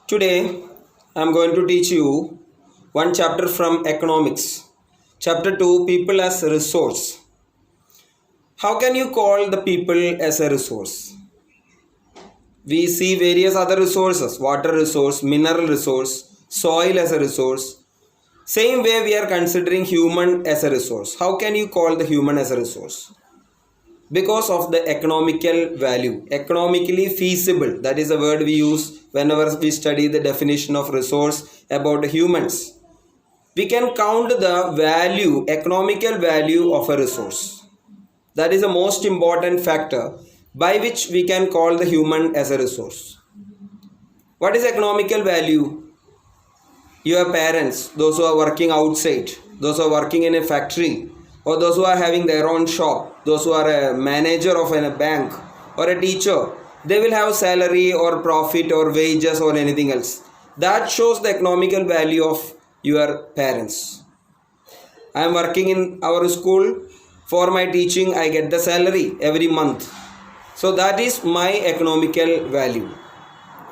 Today, I am going to teach you one chapter from economics. Chapter 2, People as a Resource. How can you call the people as a resource? We see various other resources, water resource, mineral resource, soil as a resource. Same way we are considering human as a resource. How can you call the human as a resource? Because of the economical value, economically feasible, that is a word we use whenever we study the definition of resource about humans. We can count the value, economical value of a resource. That is the most important factor by which we can call the human as a resource. What is economical value? Your parents, those who are working outside, those who are working in a factory, or those who are having their own shop, those who are a manager of a bank or a teacher, they will have salary or profit or wages or anything else. That shows the economical value of your parents. I am working in our school. For my teaching, I get the salary every month. So that is my economical value.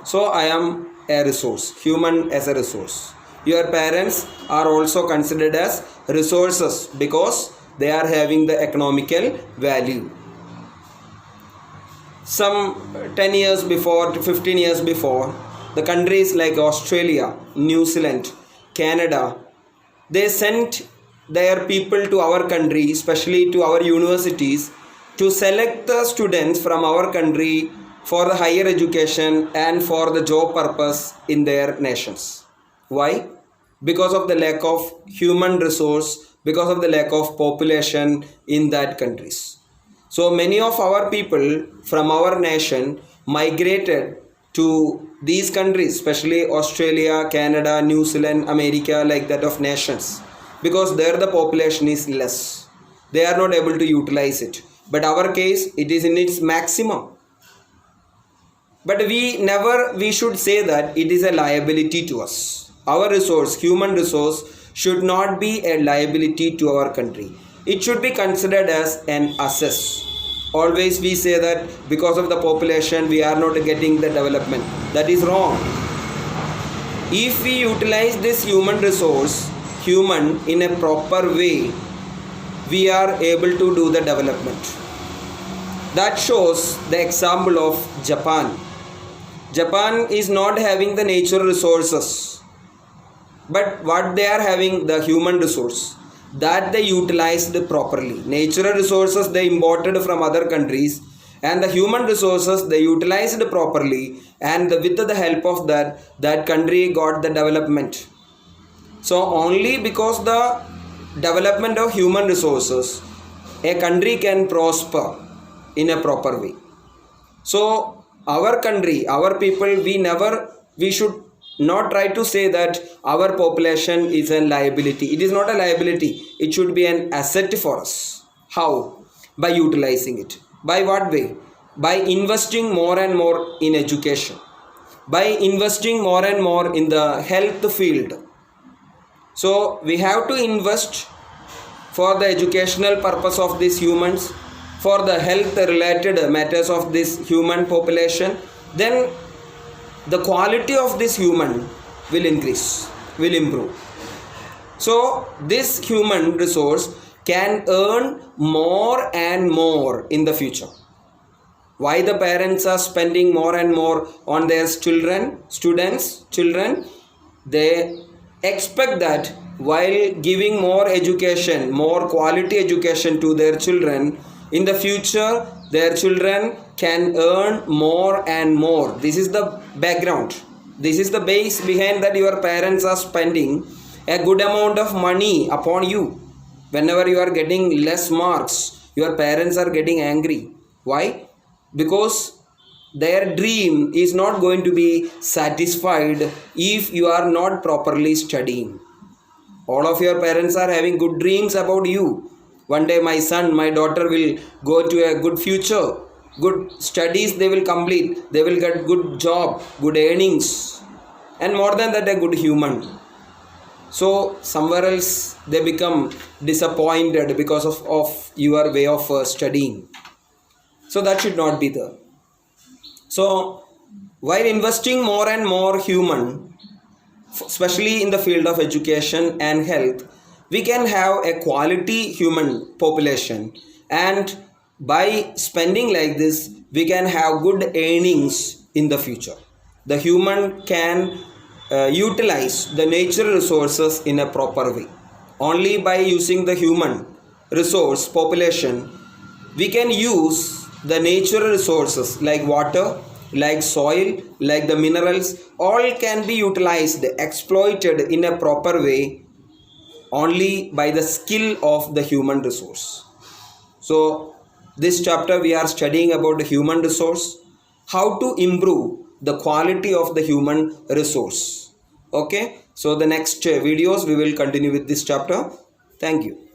So I am a resource, human as a resource. Your parents are also considered as resources because they are having the economical value. Some 10 years before, 15 years before, the countries like Australia, New Zealand, Canada, they sent their people to our country, especially to our universities, to select the students from our country for the higher education and for the job purpose in their nations. Why? Because of the lack of human resource, because of the lack of population in that countries. So many of our people from our nation migrated to these countries, especially Australia, Canada, New Zealand, America, like that of nations, because there the population is less. They are not able to utilize it. But our case, it is in its maximum. But we should say that it is a liability to us. Our resource, human resource, should not be a liability to our country. It should be considered as an asset. Always we say that because of the population we are not getting the development. That is wrong. If we utilize this human resource, human in a proper way, we are able to do the development. That shows the example of Japan. Japan is not having the natural resources, but what they are having, the human resource, that they utilized properly. Natural resources they imported from other countries, and the human resources they utilized properly, and with the help of that country got the development. So only because the development of human resources, a country can prosper in a proper way. So our country, our people, we should not try to say that our population is a liability. It is not a liability. It should be an asset for us. How? By utilizing it. By what way? By investing more and more in education. By investing more and more in the health field. So we have to invest for the educational purpose of these humans, for the health related matters of this human population. Then the quality of this human will increase, will improve. So this human resource can earn more and more in the future. Why the parents are spending more and more on their children, students, children? They expect that while giving more education, more quality education to their children, in the future their children can earn more and more. This is the background. This is the base behind that your parents are spending a good amount of money upon you. Whenever you are getting less marks, your parents are getting angry. Why? Because their dream is not going to be satisfied if you are not properly studying. All of your parents are having good dreams about you. One day my son, my daughter will go to a good future, good studies they will complete, they will get good job, good earnings, and more than that a good human. So somewhere else they become disappointed because of your way of studying. So that should not be there. So While investing more and more human, especially in the field of education and health, we can have a quality human population, and by spending like this we can have good earnings in the future. The human can utilize the natural resources in a proper way. Only by using the human resource population we can use the natural resources like water, like soil, like the minerals, all can be utilized, exploited in a proper way only by the skill of the human resource. So this chapter we are studying about the human resource, how to improve the quality of the human resource. Okay, so the next videos we will continue with this chapter. Thank you.